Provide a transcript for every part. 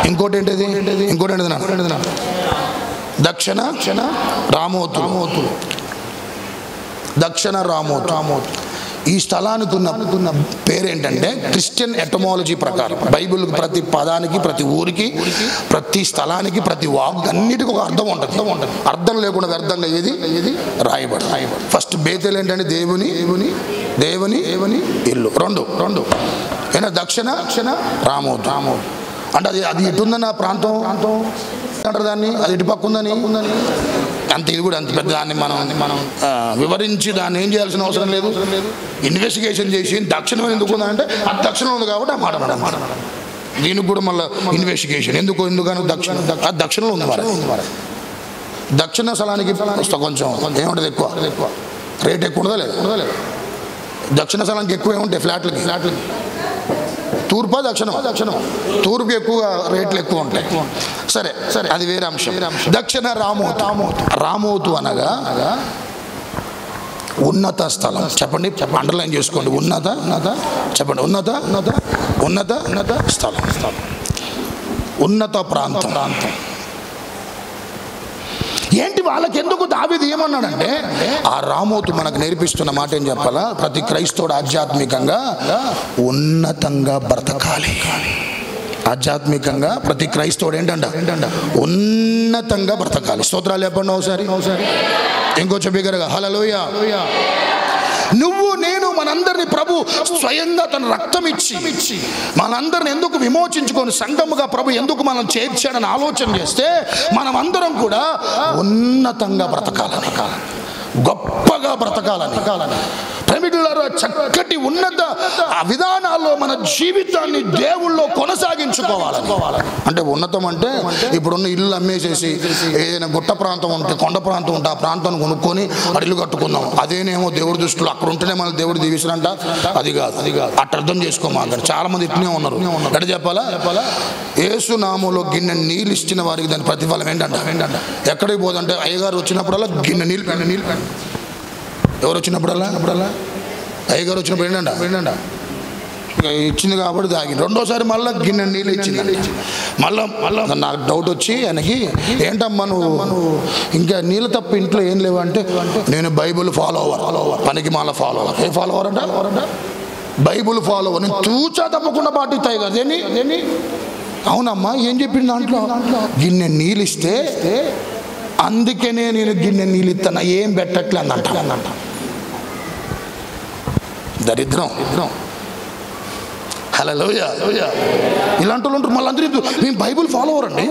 ఇంకోటి ఏంటిది? దక్షిణ రామోతు. దక్షిణ రామోతు. ఈ స్థలానికి ఉన్న పేరేంటంటే క్రిస్టియన్ ఎటమాలజీ ప్రకారం బైబిల్ ప్రతి పదానికి, ప్రతి ఊరికి, ప్రతి స్థలానికి, ప్రతి వాక్ అన్నిటికీ ఒక అర్థం ఉంటుంది. అర్థం లేకుండా వ్యర్థంగా ఏది రాయబడి. ఫస్ట్ బేతేలు ఏంటంటే దేవుని ఇల్లు. రెండు ఏనా దక్షిణ రామోతు. అంటే అది ఎటుందన్న ప్రాంతం అంటారు దాన్ని, అది ఇటు పక్క ఉందని అంత. ఇది కూడా అంత పెద్ద దాన్ని మనం వివరించి దాన్ని ఏం చేయాల్సిన అవసరం లేదు. ఇన్వెస్టిగేషన్ చేసి దక్షిణం ఎందుకు ఉందంటే అది దక్షిణం ఉంది కాబట్టి ఆ మాట. దీనికి కూడా మళ్ళీ ఇన్వెస్టిగేషన్ ఎందుకని అది దక్షిణంలో ఉంది మరి. దక్షిణ స్థలానికి కొంచెం ఏముంటుంది, ఎక్కువ రేట్ ఎక్కువ ఉండదా లేదు? దక్షిణ స్థలానికి ఎక్కువ ఏముంటాయి ఫ్లాట్లకి. తూర్పు దక్షిణం. తూర్పుకి ఎక్కువగా రేట్లు ఎక్కువ ఉంటాయి. సరే అది వేరే అంశం. దక్షిణ రామోతు అనగా ఉన్నత స్థలం. చెప్పండి, అండర్లైన్ చేసుకోండి. చెప్పండి. ఉన్నత స్థలం, ఉన్నత ప్రాంతం. ఏంటి వాళ్ళకి ఎందుకు దావీదు ఏమన్నాడంటే, ఆ రామోతు మనకు నేర్పిస్తున్న మాట ఏం చెప్పాలా? ప్రతి క్రైస్తవుడు ఆధ్యాత్మికంగా ఉన్నతంగా బ్రతకాలి. ఆధ్యాత్మికంగా ప్రతి క్రైస్తవుడు ఏంటంట? ఉన్నతంగా బ్రతకాలి. స్తోత్రాలు చెప్పండి ఒకసారి. ఇంకొంచెం బిగ్గరగా హల్లెలూయా. నువ్వు నేను మనందరినీ ప్రభు స్వయంగా తన రక్తం ఇచ్చి మనందరిని ఎందుకు విమోచించుకొని సంఘముగా ప్రభు ఎందుకు మనం చేర్చాడని ఆలోచన చేస్తే మనం అందరం కూడా ఉన్నతంగా బ్రతకాలని, గొప్పగా బ్రతకాలని, ప్రేమికులారా చక్కటి ఉన్నత విధానాల్లో మన జీవితాన్ని దేవుళ్ళో కొనసాగించుకోవాలని. అంటే ఉన్నతం అంటే ఇప్పుడున్న ఇల్లు అమ్మేసేసి ఏదైనా గుట్ట ప్రాంతం ఉంటే, కొండ ప్రాంతం ఉంటే ఆ ప్రాంతాన్ని కొనుక్కొని ఇల్లు కట్టుకుందాం, అదేనేమో దేవుడి దృష్టిలో అక్కడ ఉంటేనే మన దేవుడు దీవిస్తారంట. అది కాదు. అట్ట అర్థం చేసుకోమాకండి. చాలా మంది ఇట్నే ఉన్నారు. ఎట్లా చెప్పాలా? యేసు నామంలో గిన్నె నీళ్ళు ఇచ్చిన వారికి దాని ప్రతిఫలం ఏంటంట? ఎక్కడికి పోదంటే అయ్యగారు వచ్చినప్పుడల్లా గిన్నె నీళ్ళు పెండ. ఎవరు వచ్చినప్పుడల్లా అయ్యగారు వచ్చినప్పుడు ఏంటంట ఇచ్చింది కాబట్టి తాగి. రెండోసారి మళ్ళీ గిన్నె నీళ్ళు ఇచ్చింది. మళ్ళీ నాకు డౌట్ వచ్చి ఆయనకి, ఏంటమ్మా నువ్వు ఇంకా నీళ్ళు తప్ప ఇంట్లో ఏం లేవు అంటే, నేను బైబుల్ ఫాలోవర్. పనికి మాల ఫాలోవర్. ఏ ఫాలోవర్ అంట? Bible follower. నేను తూచా తప్పకుండా పాటిస్తాయి కదా. దేని? అవునమ్మా, ఏం చెప్పింది దాంట్లో? గిన్నె నీళ్ళు ఇస్తే అందుకనే నేను గిన్నె నీళ్ళు ఇస్తాను, ఏం పెట్టట్లే అన్నంట. దరిద్రం. హల్లెలూయా. ఇలాంటి వాళ్ళు ఉంటారు. మళ్ళీ అందరూ మేము బైబుల్ ఫాలోవర్ అండి.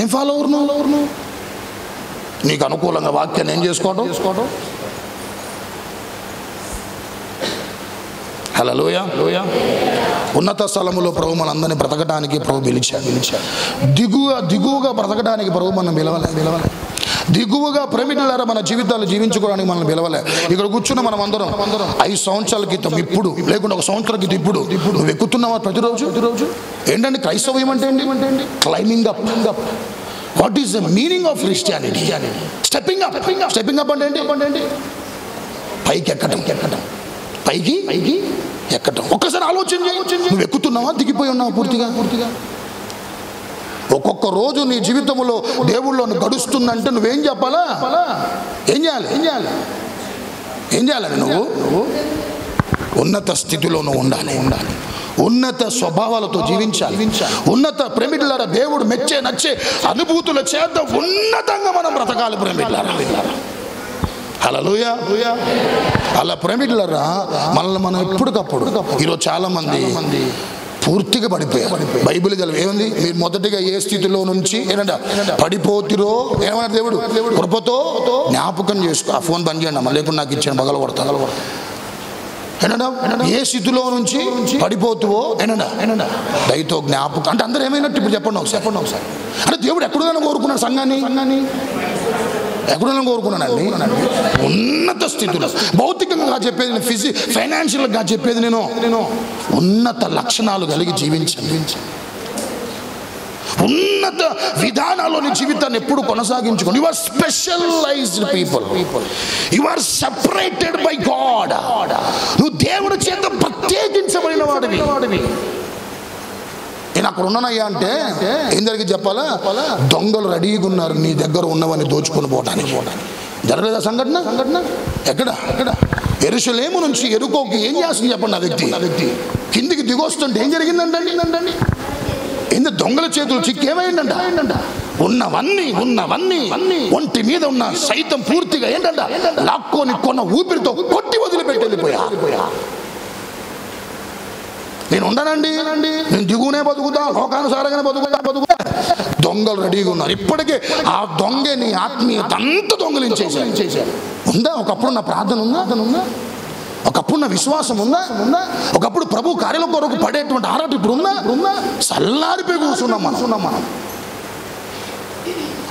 ఏం ఫాలోవర్ నువ్వు? నీకు అనుకూలంగా వాక్యాన్ని ఏం చేసుకోవడం. హల్లెలూయా. ఉన్నత స్థలములో ప్రభు మనందరినీ బ్రతకడానికి ప్రభు పిలిచాడు. దిగువగా బ్రతకడానికి ప్రభు మనం పిలవలే. దిగువగా ప్రేమికులారా మన జీవితాలు జీవించుకోవడానికి మనం పిలవలే. ఇక్కడ కూర్చున్న మనం అందరం 5 సంవత్సరాల క్రితం ఇప్పుడు, లేకుండా 1 సంవత్సరాల క్రితం ఇప్పుడు నువ్వు ఎక్కుతున్నావా ప్రతిరోజు? ఏంటంటే క్రైస్తవ్యం అంటే ఏంటి? Climbing up. What is the meaning of Christianity? Stepping up అంటే ఏంటి? పైకి ఎక్కటం. ఒక్కసారి ఆలోచన చేయి. నువ్వు ఎక్కుతున్నావా, దిగిపోయి ఉన్నావా పూర్తిగా? ఒక్కొక్క రోజు నీ జీవితంలో దేవుళ్ళో గడుస్తుందంటే నువ్వేం చెప్పాలా? ఏం చేయాలని నువ్వు ఉన్నత స్థితిలో నువ్వు ఉండాలి. ఉన్నత స్వభావాలతో జీవించాలి. ఉన్నత ప్రేమికులారా దేవుడు నచ్చే అనుభూతుల చేత ఉన్నతంగా మనం బ్రతకాలి ప్రేమికులారా. హల్లెలూయా. అలా ప్రేమికులారా మనల్ని మనం ఎప్పటికప్పుడు, ఈరోజు చాలా మంది పూర్తిగా పడిపోయారు. బైబిల్ చదివి ఏముంది? మీరు మొదటిగా ఏ స్థితిలో నుంచి ఏంటంట పడిపోతురో ఏమన్నా దేవుడు కృపతో జ్ఞాపకం చేసుకో. ఆ ఫోన్ బంద్ చేయండి అమ్మా, లేకుండా నాకు ఇచ్చాను పగల కొడతా. ఏంటంట ఏ స్థితిలో నుంచి పడిపోతువో ఏంటంట దయతో జ్ఞాపకం. అంటే అందరూ ఏమైనట్టు ఇప్పుడు చెప్పండి ఒకసారి. అంటే దేవుడు ఎక్కడైనా కోరుకున్నాడు సంఘాన్ని? ఎక్కడైనా కోరుకున్నానండి? ఉన్నత స్థితిలో, భౌతికంగా చెప్పేది, ఫైనాన్షియల్గా చెప్పేది నేను ఉన్నత లక్షణాలు కలిగి జీవించండి. ఉన్నత విధానాల్లోని జీవితాన్ని ఎప్పుడు కొనసాగించుకోండి. You are specialized people. You are separated by God. నువ్వు దేవుడి చేత ప్రత్యేకించబడిన వాడివి. నేను అక్కడ ఉన్నానయ్యా అంటే ఏం జరిగింది చెప్పాలా? దొంగలు రెడీగా ఉన్నారు నీ దగ్గర ఉన్నవని దోచుకొని పోవడానికి. జరగలేదా సంఘటన? ఎక్కడ యెరూషలేము నుంచి యెరికోకి ఏం చేస్తుంది చెప్పండి ఆ వ్యక్తి కిందికి దిగొస్తుంటే ఏం జరిగిందండి? ఏంది దొంగల చేతులు చిక్కేమైందంట? ఉన్నవన్నీ ఒంటి మీద ఉన్న సైతం పూర్తిగా ఏంటంట లాక్కొని కొన్న ఊపిరితో కొట్టి వదిలిపెట్టి వెళ్ళిపోయా. నేను ఉండనండి, నేను దిగునే బతుకుతా, లోకానుసారంగానే బతుకుతా. దొంగలు రెడీగా ఉన్నారు. ఇప్పటికే ఆ దొంగే నీ ఆత్మీయత అంతా దొంగలించేసారు. ఉందా? ఒకప్పుడు నా ప్రార్థన ఉందా? ఒకప్పుడు నా విశ్వాసం ఉందా? ఒకప్పుడు ప్రభు కార్యాల కొరకు పడేటువంటి ఆరాటం ఇప్పుడు ఉందా? సల్లారిపోయి కూర్చున్నాం మనం.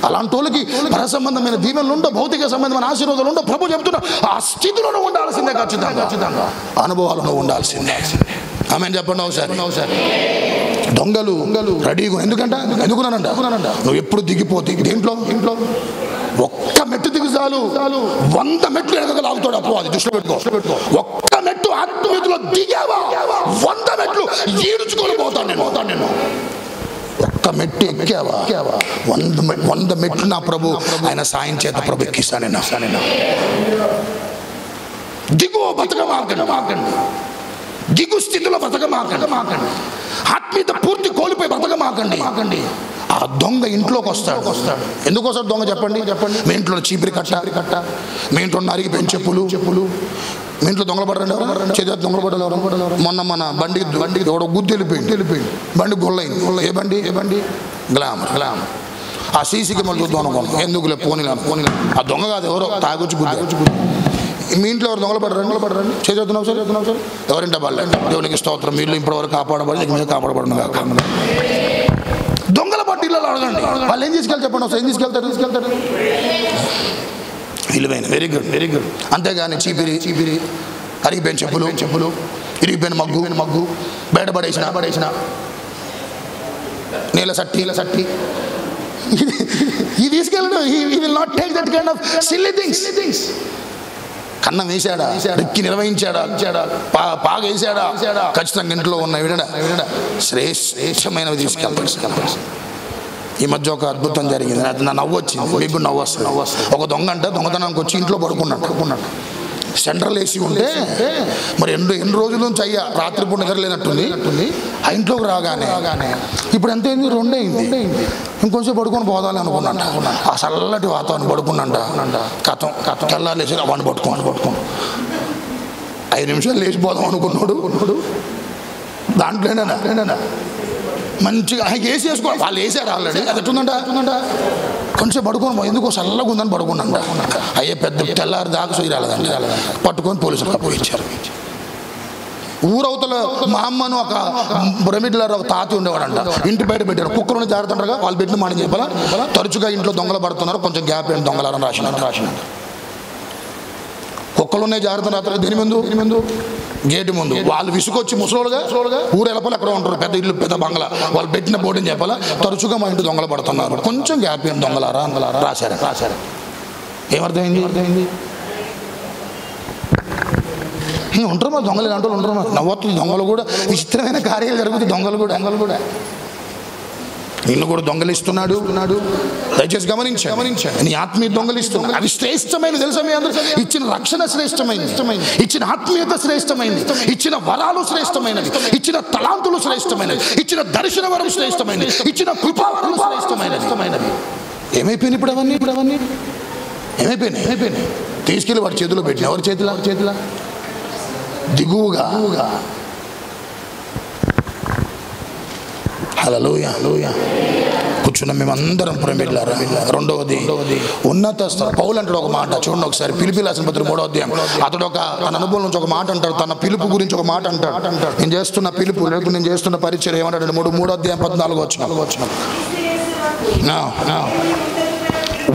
అలాంటి వాళ్ళకి పర సంబంధమైన దీవెనలు ఉండవు, భౌతిక సంబంధమైన ఆశీర్వాదాలు ఉండవు. ప్రభు చెప్తున్నా ఆ స్థితిలోనే ఉండాల్సిందే, ఖచ్చితంగా అనుభవాలను ఉండాల్సిందే. ఆమె చెప్పండి ఒకసారి. దొంగలు రెడీగా ఎందుకున్నానంట? నువ్వు ఎప్పుడు దిగిపోతే ఇంట్లో ఒక్క మెట్టు దిగు చాలు 100 మెట్లు ఎనక లాగుతాడు అప్పు. అది దృష్టిలో పెట్టుకో. ఒక్క మెట్టు ఆత్మీయతలో దిగావా 100 మెట్లు ఈడుచుకొని పోతాను నేను. ఒక్క మెట్టు ఎక్కావా 100 మెట్లు నా ప్రభు ఆయన సాయం చేత ప్రభు ఎక్కిస్తాను. దిగు బతకమాకండి, దిగు స్థితిలో బతకమాకండి, ఆత్మీయత పూర్తి కోల్పోయి బతకమాకండి. ఆ దొంగ ఇంట్లోకి వస్తాడు. ఎందుకు వస్తాడు దొంగ చెప్పండి? మీ ఇంట్లో చీపిరి కట్ట, మీ ఇంట్లో నరిగిపోయిన చెప్పులు, మీ ఇంట్లో దొంగలు పడరండి, చేతి దొంగలు పడ్డారు. మొన్న మన బండి గుద్దు వెళ్ళిపోయింది, బండి గొల్లైంది. ఏ బండి? గ్లామర్. ఆ సీసీ కెమెరా చూద్దాం అనుకోండి, ఎందుకులే పోనీలా. ఆ దొంగ కాదు, ఎవరో తాగొచ్చి గుద్దు. మీ ఇంట్లో ఎవరు దొంగలు పడరండి, చేతున్నావు సార్ ఎవరింటే వాళ్ళు దేవునికి స్తోత్రం, మీరు ఇప్పటివరకు కాపాడబడి మీద కాపాడబడిన దొంగల పట్టి ఇళ్ళలో అడగండి, వాళ్ళు ఏం తీసుకెళ్ళి చెప్పండి ఒకసారి. ఏం తీసుకెళ్తాడు? విలువైన. Very good. అంతేగాని చీపిరి, అరిగిపోయిన చెప్పులు, ఇరిగిపోయిన మగ్గు, బయటపడేసిన నీళ్ళ సట్టి ఇది తీసుకెళ్ళడం. He will not take that kind of silly things. కన్నం వేసాడా, రెక్కి నిర్వహించాడా, పాగేసాడా, ఖచ్చితంగా ఇంట్లో ఉన్న శ్రేష్టమైనవి తీసుకెళ్తాడు. ఈ మధ్య ఒక అద్భుతం జరిగింది, అది నా నవ్వు వచ్చింది, మీకు నవ్వు వస్తుంది. ఒక దొంగ అంటే దొంగతనానికి వచ్చి ఇంట్లో పడుకున్నాడు. సెంట్రల్ ఏసీ ఉంటే మరి ఎన్ని రోజుల నుంచి అయ్యా రాత్రిపూట నిద్రలేనట్టుంది. ఆ ఇంట్లోకి రాగానే ఇప్పుడు ఎంత అయింది? 2 అయింది. ఇంకొంచెం పడుకొని పోదాలి అనుకున్నాంట. ఆ చల్లటి వాతావరణం పడుకున్నాంట. కథం తెల్లారు లేచి వాడిని పట్టుకోండి 5 నిమిషాలు లేచిపోదాం అనుకున్నాడు. దాంట్లోనేనా మంచిగా ఏసీ వేసుకోవాలి. వాళ్ళు వేసారు ఆల్రెడీ. అది ఎట్టుందంట? కొంచెం పడుకొని ఎందుకో చల్లగా ఉందని పడుకున్నాంట. అయ్యే పెద్ద తెల్లారి దాకా సూర్యాలేదండి. పట్టుకొని పోలీసులు అప్పగించారు. ఊరవతల మా అమ్మను ఒక బ్రహ్మిడ్లర్ ఒక తాత ఉండేవాడంట. ఇంటి బయట పెట్టారు, కుక్కలను జారుతుండగా వాళ్ళు పెట్టిన మాట చెప్పాలా, తరచుగా ఇంట్లో దొంగలు పడుతున్నారు, కొంచెం గ్యాప్ ఏంటి దొంగలని రాసిన. కుక్కలునే జారుతున్నారు. దేని ముందు? గేటు ముందు. వాళ్ళు విసుకొచ్చి ముసలోలుగా ఊరు వెళ్ళపోలే ఎక్కడ ఉంటారు, పెద్ద ఇల్లు, పెద్ద బంగ్లా, వాళ్ళు పెట్టిన బోర్డుని చెప్పాలా, తరచుగా మా ఇంటి దొంగలు పడుతున్నారు, కొంచెం గ్యాప్ ఏంటి దొంగలారా రాశారు. ఏమర్థమైంది? ఉంటారు మరి దొంగలు ఇలాంటి వాళ్ళు ఉంటారు. మరి నవ్వుతుంది. దొంగలు కూడా విచిత్రమైన కార్యాలు జరుగుతాయి. దొంగలు కూడా నిన్ను కూడా దొంగలిస్తున్నాడు. దయచేసి గమనించండి. నీ ఆత్మీయ దొంగలిస్తున్నాడు. అది శ్రేష్టమైనది తెలుసా మీ అందరూ? ఇచ్చిన రక్షణ శ్రేష్టమైనది, ఇచ్చిన ఆత్మీయత శ్రేష్టమైనది, ఇచ్చిన వరాలు శ్రేష్టమైనది, ఇచ్చిన తలాంతులు శ్రేష్టమైనది, ఇచ్చిన దర్శన వరం శ్రేష్టమైనది, ఇచ్చిన కృపావరం శ్రేష్టమైనది. ఏమైపోయినాయి ఇప్పుడు అవన్నీ? ఏమైపోయినాయి? తీసుకెళ్ళి వాడి చేతిలో పెట్టిన. ఎవరి చేతిలో? దిగువగా. హల్లెలూయా. కూర్చున్న మేమందరం ప్రేమిలారా. రెండవది ఉన్నత స్థలం. పౌలు అంటాడు ఒక మాట, చూడండి ఒకసారి. ఫిలిప్పీ రాసిన పత్రిక 3వ అధ్యాయం. అతడు తన అనుభవం నుంచి ఒక మాట అంటాడు, తన పిలుపు గురించి ఒక మాట అంటాడు. నేను చేస్తున్న పిలుపు లేకపోతే నేను చేస్తున్న పరిచయం ఏమంటాడు? 3వ అధ్యాయం 14వ వచనం.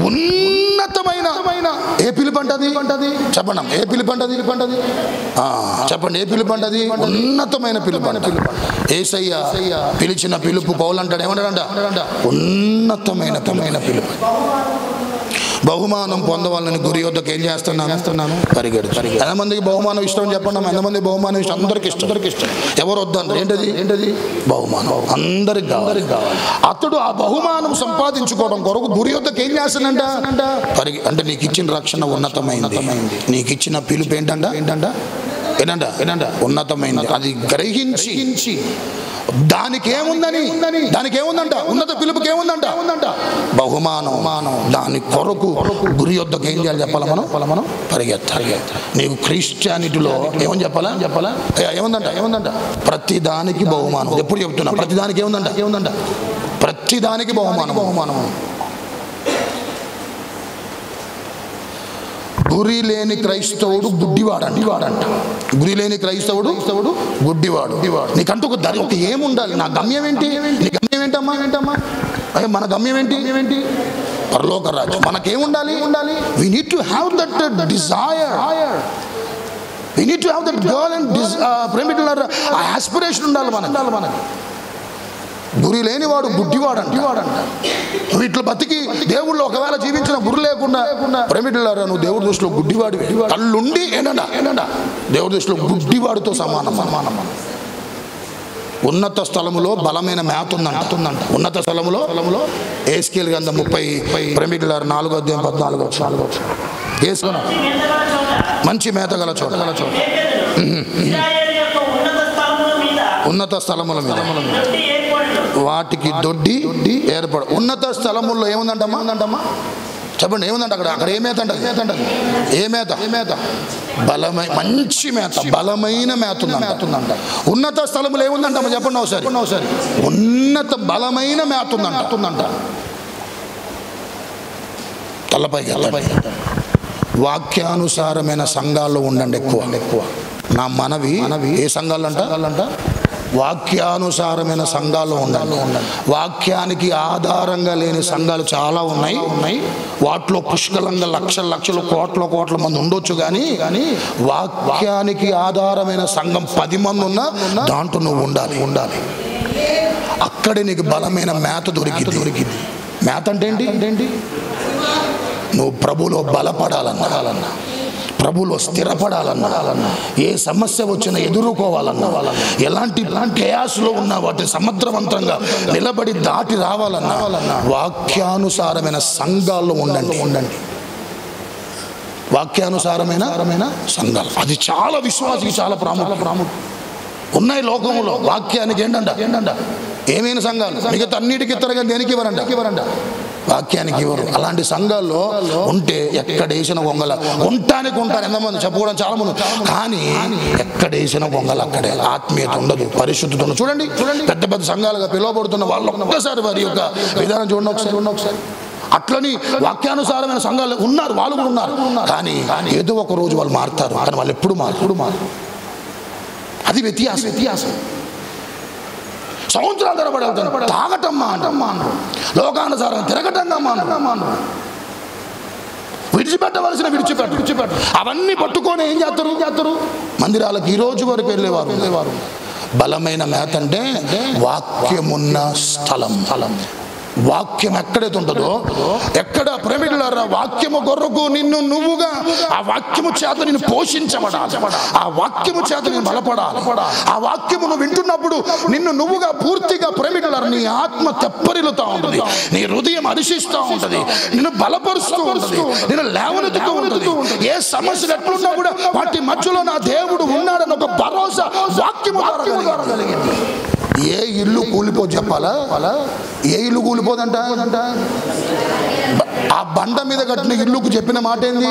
ఉన్నతమైన ఏ పిలుపు అంటది? చెప్పండి. ఏ పిలుపు అంటది? చెప్పండి. ఏ పిలుపు అంటది? ఉన్నతమైన పిలుపు. యేసయ్య పిలిచిన పిలుపు పౌలు అంటాడు ఏమంటాడంట? ఉన్నతమైన పిలుపు. బహుమానం పొందవాలని గురి వద్దకు ఏం చేస్తున్నాను? పరిగెడుతున్నాను. ఎంతమందికి బహుమానం ఇష్టం చెప్పండి. ఎంతమంది బహుమానం ఇష్టం? అందరికి ఇష్టం. ఎవరు వద్దంటారు? ఏంటది? బహుమానం అందరికి కావాలి. అతడు ఆ బహుమానం సంపాదించుకోవడం కొరకు గురి వద్దకు ఏం చేస్తానంట? అంటే నీకు ఇచ్చిన రక్షణ ఉన్నతమైంది, నీకు ఇచ్చిన పిలుపు ఏంటంట ఉన్నతమైంది. అది గ్రహించి దానికి ఏముందంట? ఉన్నత పిలుపుకి ఏముందంట? బహుమానం. దాని కొరకు గురి వద్దకు ఏం చేయాలి చెప్పాలా? మనం పరిగెత్తాలి. నీకు క్రిస్టియానిటీలో ఏమని చెప్పాలా? ఏముందంట? ప్రతి దానికి బహుమానం. ఎప్పుడు చెప్తున్నా? ప్రతి దానికి ఏముందంట? ప్రతి దానికి బహుమానం. గురి లేని క్రైస్తవుడు గుడ్డివాడంట. గురి లేని క్రైస్తవుడు గుడ్డివాడు. నీకంటూ ఒక ఏముండాలి? నా గమ్యం ఏంటి? నీ గమ్యం ఏంటమ్మా? మన గమ్యం ఏంటి? పరలోక రాజ్యం. మనకేముండాలి? we need to have that desire, we need to have that girl and aspiration ఉండాలి మనకి. గురి లేనివాడు గుడ్డివాడంట. వీటిలో బతికి దేవుళ్ళు ఒకవేళ జీవించిన గురి లేకుండా ప్రేమిటులారా నువ్వు దేవుడి దృష్టిలో గుడ్డివాడివి. కళ్ళుండి ఏంటంట దేవుడి దృష్టిలో గుడ్డివాడితో సమానం. ఉన్నత స్థలములో బలమైన మేత ఉందంట. ఉన్నత స్థలములో ఏస్కేల్ గ్రంథం 30 ప్రేమిటులారా 4:14 మంచి మేత గల చోట ఉన్నత స్థలముల మీద వాటికి దొడ్డి ఏర్పడు. ఉన్నత స్థలముల్లో ఏముందంటమ్మా? చెప్పండి, ఏముందంట అక్కడ? ఏ మేత అంట? ఏ మేత? మంచి మేత, బలమైన మేత ఉందంట. ఉన్నత స్థలములు ఏముందంటమ్మా? చెప్పండి ఒకసారి. ఉన్నత బలమైన మేత ఉందంట. తలపై వాక్యానుసారమైన సంఘాల్లో ఉండండి ఎక్కువ. నా మనవి ఏ సంఘాలు అంట? వాక్యానుసారమైన సంఘాలు ఉండాలి. వాక్యానికి ఆధారంగా లేని సంఘాలు చాలా ఉన్నాయి. వాటిలో పుష్కలంగా లక్షలు కోట్ల మంది ఉండొచ్చు. కానీ వాక్యానికి ఆధారమైన సంఘం 10 మంది ఉన్నా దాంట్లో నువ్వు ఉండాలి. అక్కడే నీకు బలమైన మేత దొరికింది. మేత అంటే ఏంటి? నువ్వు ప్రభులో బలపడాలన్నా, ప్రభులో స్థిరపడాలన్నా, ఏ సమస్య వచ్చినా ఎదుర్కోవాలన్నా, ఎలాంటి కేయాస్లో ఉన్నా వాటిని సమర్థవంతంగా నిలబడి దాటి రావాలన్నా వాక్యానుసారమైన సంఘాల్లో ఉండండి. వాక్యానుసారమైన సంఘాలు అది చాలా విశ్వాసికి చాలా ప్రాముఖ్యం. ఉన్నాయి లోకంలో వాక్యానికి ఏంటంట ఏమైనా సంఘాలు మిగతా అన్నిటికీ ఇతరుగా దేనికి ఇవ్వరంట, వాక్యానికి ఇవ్వరు. అలాంటి సంఘాల్లో ఉంటే ఎక్కడేసిన గొంగల ఉంటారు. ఎంతమంది చెప్పుకోవడం చాలా మంది, కానీ ఎక్కడేసిన గొంగల అక్కడే. ఆత్మీయత ఉండదు, పరిశుద్ధత ఉండదు. చూడండి పెద్ద సంఘాలుగా పిలువబడుతున్న వాళ్ళు ఒక్కసారి వారి యొక్క విధానం చూడండి ఒకసారి. అట్లని వాక్యానుసారమైన సంఘాలు ఉన్నారు, వాళ్ళు కూడా ఉన్నారు. కానీ ఏదో ఒక రోజు వాళ్ళు మారుతారు. కానీ వాళ్ళు ఎప్పుడు మారు. అది వ్యత్యాసం. సంవత్సరాలు తరబడి వెళ్తాను, తాగటం మానటమ్మా, లోకానుసారం తిరగటంగా మాను, విడిచిపెట్టు. అవన్నీ పట్టుకొని ఏం చేస్తారు? మందిరాలకు ఈ రోజు వరకు వెళ్ళేవారు. బలమైన మేత అంటే వాక్యమున్న స్థలం. వాక్యం ఎక్కడైతే ఉంటుందో, ఎక్కడ ప్రేమికులారా వాక్యము కొరకు నిన్ను నువ్వుగా ఆ వాక్యము చేత నిన్ను పోషించబడాలి, ఆ వాక్యము చేత నేను బలపడాలి. ఆ వాక్యము నువ్వు వింటున్నప్పుడు నిన్ను నువ్వుగా పూర్తిగా ప్రేమికులారా నీ ఆత్మ తెప్పరిల్లుతూ ఉంటుంది, నీ హృదయం హర్షిస్తూ ఉంటుంది, నిన్ను బలపరుస్తూ ఉంటుంది, నిన్ను లేవనెత్తుతూ ఉంటుంది. ఏ సమస్యలు ఎట్లున్నా కూడా వాటి మధ్యలో నా దేవుడు ఉన్నాడని ఒక భరోసా వాక్యము ద్వారా కలిగింది. ఏ ఇల్లు కూలిపో చెప్పాలా? ఏ ఇల్లు కూలిపోదంట? ఆ బండ మీద కట్టిన ఇల్లుకు చెప్పిన మాట ఏంది?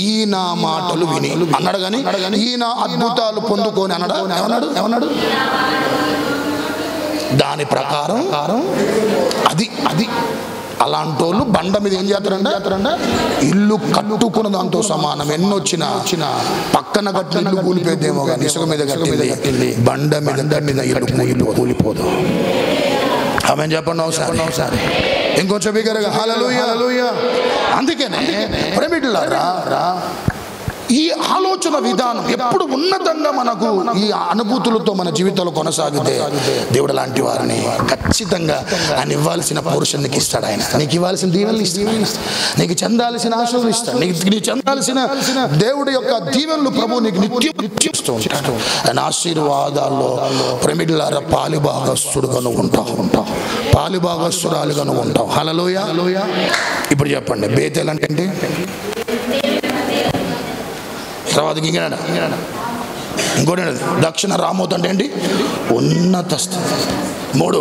ఈ నా మాటలు విని అన్నాడు. కానీ ఈ నా అద్భుతాలు పొందుకొని ఏమన్నాడు? దాని ప్రకారం అది అలాంటి వాళ్ళు బండ మీద ఏం చేస్తారంట? ఇల్లు కట్టుకున్న దాంతో సమానం. ఎన్నొచ్చినా పక్కన కట్టిన ఇల్లు కూలిపోయేదేమో, కానీ ఇసుక మీద కట్టింది బండ మీద ఇల్లు కూలిపోదు. ఆమె చెప్పండి ఒకసారి, ఇంకొంచెం బిగ్గరగా హల్లెలూయా. అందుకనే ప్రేమికులారా ఈ ఆలోచన విధానం ఎప్పుడు ఉన్నతంగా మనకు ఈ అనుభూతులతో మన జీవితంలో కొనసాగితే దేవుడు లాంటి వారిని ఖచ్చితంగా ఆయన ఇవ్వాల్సిన పోర్షన్కి ఇస్తాడు. ఆయన నీకు ఇవ్వాల్సిన దీవెనలు ఇస్తాడు, నీకు చెందాల్సిన ఆశలు ఇస్తాడు, నీకు చెందాల్సిన దేవుడి యొక్క దీవెనలు ప్రభు నీకు నిత్యం ఇస్తూ ఉంటాడు. ఆయన ఆశీర్వాదాల్లో ప్రేమిలారా పాలుభాగస్తుడుగా నువ్వు ఉంటావు, పాలుభాగస్తురాలుగా నువ్వు ఉంటావు. హల్లెలూయా. ఇప్పుడు చెప్పండి, బేతేల్ అంటే ఏంటి? తర్వాత ఇంకోటి దక్షిణ రామోత్ అంటే ఏంటి? ఉన్నత స్థితి. మూడు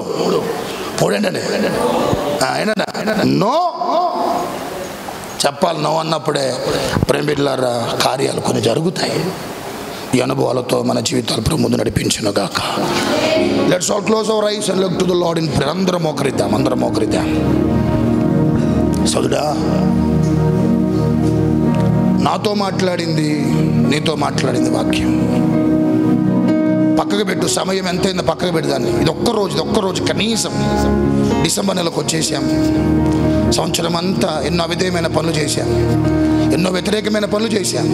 ఏంటండి? నో చెప్పాలి. నో అన్నప్పుడే ప్రేమిలారా కార్యాలు కొన్ని జరుగుతాయి. ఈ అనుభవాలతో మన జీవితాలు ముందు నడిపించును గాక. Let's all close our eyes and look to the lord in prayer. అందరం మోకరిద్దాం. సోదరుడా, నాతో మాట్లాడింది, నీతో మాట్లాడింది వాక్యం పక్కకు పెట్టు. సమయం ఎంతైందో పక్కకు పెడదాన్ని. ఇది ఒక్కరోజు కనీసం డిసెంబర్ నెలకు వచ్చేసాం. సంవత్సరం అంతా ఎన్నో అవిధేయమైన పనులు చేశాం, ఎన్నో వ్యతిరేకమైన పనులు చేశాం,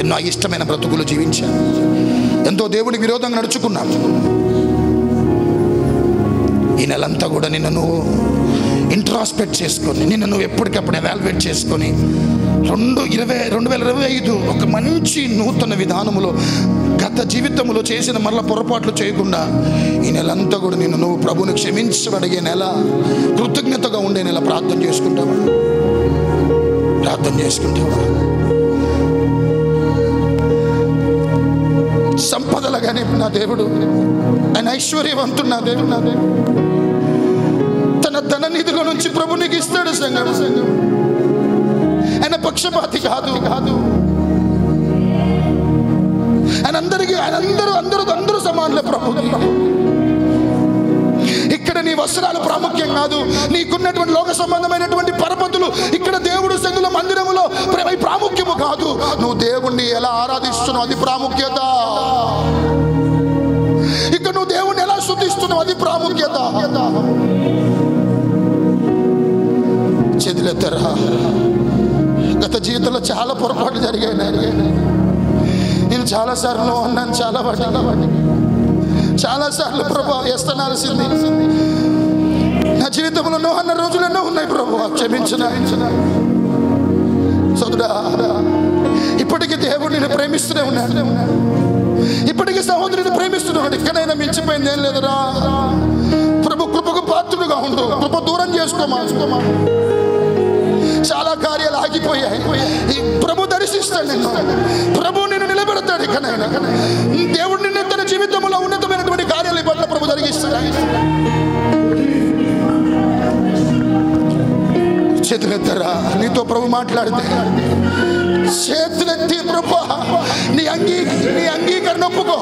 ఎన్నో అయిష్టమైన బ్రతుకులు జీవించాం, ఎంతో దేవునికి విరోధంగా నడుచుకున్నాం. ఈ నెలంతా కూడా నిన్ను నువ్వు ఇంట్రాస్పెక్ట్ చేసుకొని, నిన్ను నువ్వు ఎప్పటికప్పుడు ఎవాల్యుయేట్ చేసుకొని 2025 ఒక మంచి నూతన విధానములో గత జీవితంలో చేసిన మరల పొరపాట్లు చేయకుండా ఈ నెలంతా కూడా నిన్ను నువ్వు ప్రభువుని క్షమించబడిగే నెల, కృతజ్ఞతగా ఉండే నెల. ప్రార్థన చేసుకుంటావా? సంపదలుగానే నా దేవుడు, ఆయన ఐశ్వర్యవంతుడు నా దేవుడు, తన ధన నిధిలో నుంచి ప్రభునికి ఇస్తాడు. సంఘం ఆయన పక్షపాతి కాదు. ఆయన అందరూ సమానులే ప్రభుకి. ఇక్కడ నీ వస్త్రాలు ప్రాముఖ్యం కాదు, నీకున్నటువంటి లోక సంబంధమైనటువంటి పరపతులు ఇక్కడ దేవుడు సంఘంలో మందిరములో ప్రాముఖ్యము కాదు. నువ్వు దేవుణ్ణి ఎలా ఆరాధిస్తున్నావు అది ప్రాముఖ్యత. ఇక్కడ నువ్వు దేవుణ్ణి ఎలా స్తుతిస్తున్నావు అది ప్రాముఖ్యత. చేతులెత్తరా. గత జీవితంలో చాలా పొరపాట్లు జరిగాయి. నేను చాలాసార్లు అన్నాను, చాలాసార్లు ప్రభు వేస్తనాల్సింది. నా జీవితంలో నో అన్న రోజులు ఎన్నో ఉన్నాయి ప్రభు, క్షమించిన. సోదరా, ఇప్పటికీ దేవుడు నిన్ను ప్రేమిస్తూనే ఉన్నాడు, ఇప్పటికీ సహోదరుని ప్రేమిస్తున్నాడు. ఎక్కడైనా మించిపోయింది ఏం లేదురా. ప్రభు కృపకు పాత్రుడుగా ఉండు, కృప దూరం చేసుకోమా. చాలా కార్యాలు ఆగిపోయాయి. ప్రభు దర్శిస్తాడు నిన్ను, ప్రభు నిన్ను నిలబెడతాడు. ఇకనైనా దేవుడు నిన్ను తన జీవితంలో ఉన్నతమైనటువంటి కార్యాలు పట్ల ప్రభు జరిగిస్తాడు. చేతులెత్తరా. నీతో ప్రభు మాట్లాడితే చేతులెత్తి ప్రభు నీ అంగీకరణ ఒప్పుకో,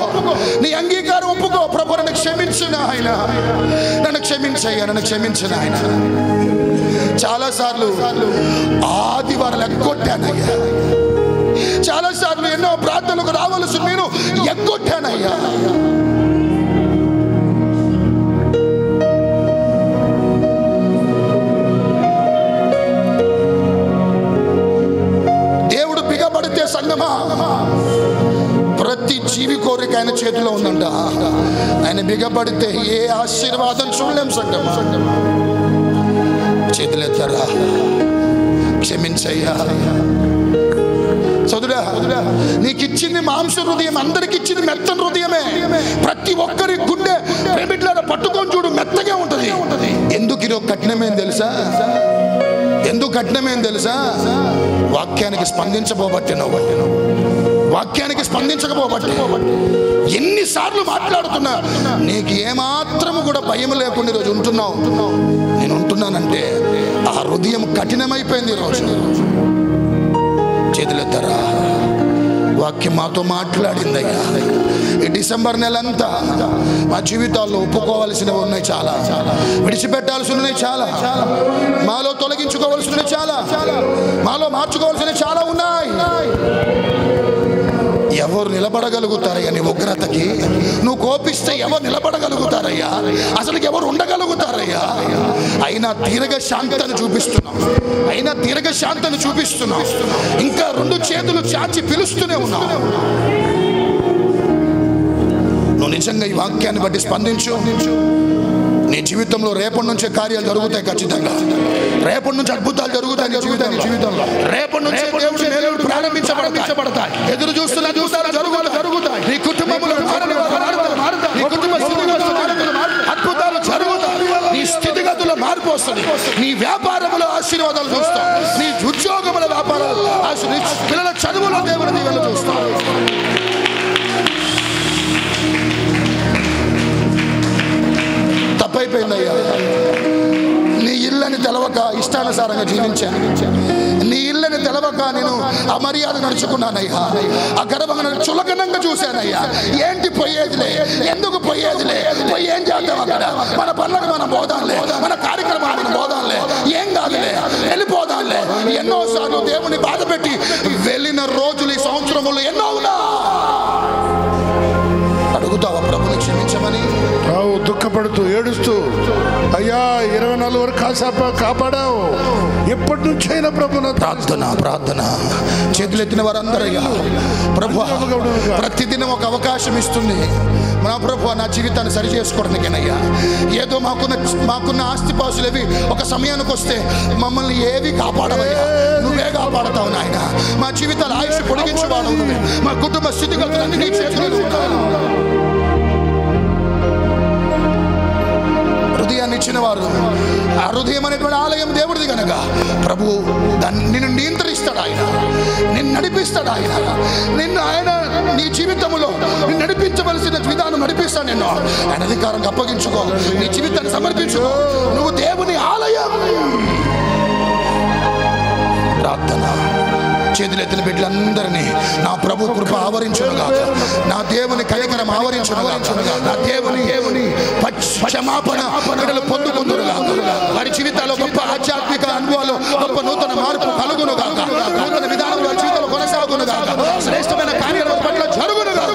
నీ అంగీకారం ఒప్పుకో. ప్రభు నన్ను క్షమించిన ఆయన, నన్ను క్షమించిన ఆయన. చాలాసార్లు ఆదివారాలు ఎగ్గొట్టానయ్యా, చాలాసార్లు ఎన్నో ప్రార్థనలకు రావాల్సి నేను ఎగ్గొట్టానయ్యా. దేవుడు బిగబడితే సంగమా, ప్రతి జీవి కోరిక ఆయన చేతిలో ఉందంట. ఆయన బిగబడితే ఏ ఆశీర్వాదం చూడలేం సంగమా. చేతులెత్తరా. క్షమించయ్యా. సోదరా, నీకు ఇచ్చింది మాంస హృదయం, అందరికి ఇచ్చింది మెత్తని హృదయమే. ప్రతి ఒక్కరి గుండె ప్రేమిట్లాడ పట్టుకొని చూడు, మెత్తగా ఉంటది. ఎందుకు ఇది కఠినమేం తెలుసా? వాక్యానికి స్పందించబోబట్టి, వాక్యానికి స్పందించకపోబట్టి. ఎన్నిసార్లు మాట్లాడుతున్నా నీకు ఏమాత్రము కూడా భయం లేకుండా ఈరోజు ఉంటున్నావు. నేను ఉంటున్నానంటే ఆ హృదయం కఠినమైపోయింది ఈరోజు. చేతులెత్తరా. వాక్యం మాతో మాట్లాడిందయ్యా. ఈ డిసెంబర్ నెలంతా మా జీవితాల్లో ఒప్పుకోవాల్సినవి ఉన్నాయి చాలా, విడిచిపెట్టాల్సినవి చాలా, మాలో తొలగించుకోవాల్సినవి చాలా, మాలో మార్చుకోవాల్సినవి చాలా ఉన్నాయి. ఎవరు నిలబడగలుగుతారయ్యా నీ ఉగ్రతకి? నువ్వు కోపిస్తే ఎవరు నిలబడగలుగుతారయ్యా? అసలు ఎవరు ఉండగలుగుతారయ్యా? అయినా దీర్ఘశాంతను చూపిస్తున్నాం. ఇంకా 2 చేతులు చాచి పిలుస్తూనే ఉన్నావు. నువ్వు నిజంగా ఈ వాక్యాన్ని బట్టి స్పందించు. నీ జీవితంలో రేపటి నుంచే కార్యాలు జరుగుతాయి. ఖచ్చితంగా రేపటి నుంచి అద్భుతాలు జరుగుతాయి నీ జీవితంలో. రేపటి నుంచి దేవుడు ప్రారంభించబడతాయి. ఎదురు చూస్తున్న జరుగుతాయి. నీ కుటుంబంలో అద్భుతాలు జరుగుతాయి. నీ స్థితిగతుల మార్పు వస్తుంది. నీ వ్యాపారంలో ఆశీర్వాదాలు చూస్తావు. నీ ఉద్యోగముల వ్యాపారాలు పిల్లల చదువులో దేవుని దీవెనలు చూస్తావు. తప్పైపోయిందయ్యా. నీ ఇళ్ళని తెలవక ఇష్టానుసారంగా జీవించాను. నీ ఇళ్ళని తెలవక నేను అమర్యాద నడుచుకున్నానయ్యా. ఆ గర్భంగా చులకనంగా చూశానయ్యా. ఏంటి పోయేదిలే, ఎందుకు పోయేదిలే, పోయి ఏం చేద్దాం అక్కడ, మన పనులకు మనం పోదాంలే, మన కార్యక్రమాలు మనం పోదాంలే, ఏం కాదులే, వెళ్ళిపోదాంలే. ఎన్నోసార్లు దేవుని బాధ పెట్టి వెళ్ళిన రోజులు ఈ సంవత్సరములు ఎన్నో ఉన్నా. అడుగుతావా ప్రభుని క్షమించమని? దుఃఖపడుతూ ఏడుస్తూ, అయ్యా 24 వరకు కాపాడావు, ఎప్పటి నుంచి అయినా ప్రభు ప్రార్థన చేతులెత్తిన వారందరయ్యా, ప్రభు ప్రతిదినం ఒక అవకాశం ఇస్తుంది. నా ప్రభు నా జీవితాన్ని సరి చేసుకోవడానికేనయ్యా. ఏదో మాకున్న ఆస్తిపాసులు ఏవి ఒక సమయానికి వస్తే మమ్మల్ని ఏవి కాపాడవయ్యా, నువ్వే కాపాడతావు నాయన. మా జీవితాల ఆయుష్ పొడిగించేవాడు నువ్వే. మా కుటుంబ స్థితిగతులన్నీ నీ చేతుల్లో ఉంటాయి. హృదయాన్ని ఇచ్చిన వారు, ఆ హృదయం అనేటువంటి ఆలయం దేవుడిది కనుక ప్రభు నిన్ను నియంత్రిస్తాడు. ఆయన నిన్ను నడిపిస్తాడు. ఆయన నీ జీవితంలో నిన్ను నడిపించవలసిన విధానం నడిపిస్తాడు. నిన్ను ఆయన అధికారానికి అప్పగించుకో. నీ జీవితాన్ని సమర్పించుకో. నువ్వు దేవుని ఆలయం. ప్రార్థన చేతులెత్తిన బిడ్డలందరినీ నా ప్రభు కృప ఆవరించునుగాక. నా దేవుని కనికరం ఆవరించునుగాక. నా దేవుని క్షమాపణ బిడ్డలు పొందుకుందురుగాక. వారి జీవితాల్లో గొప్ప ఆధ్యాత్మిక అనుభవాలు, గొప్ప నూతన మార్పు కలుగునుగాక. నూతన విధానం వారి జీవితంలో కొనసాగునుగాక. శ్రేష్టమైన కార్యాల పట్ల జరుగునుగాక.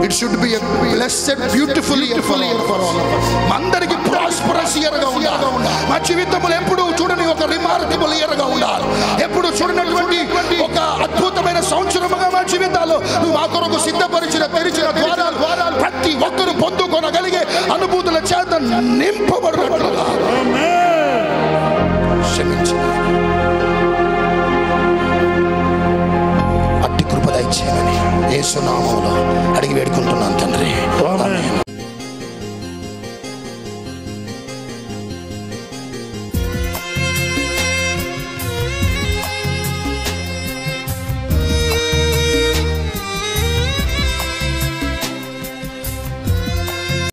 It should be a blessed, beautiful year for all of us. అందరికి ప్రాస్పరస్ ఇయర్ గా ఉండాలి. మా జీవితంలో ఎప్పుడు చూడని ఒక రిమార్కబుల్ ఇయర్ గా ఉండాలి. ఎప్పుడు చూడనటువంటి ఒక అద్భుతమైన సంవత్సరముగా మా జీవితాల్లో నువ్వు మా కొరకు సిద్ధపరిచిన తెరిచిన ద్వారాలు ప్రతి ఒక్కరు పొందుకొనగలిగే అనుభూతుల చేత నింపబడినట్లుగా క్షమించు.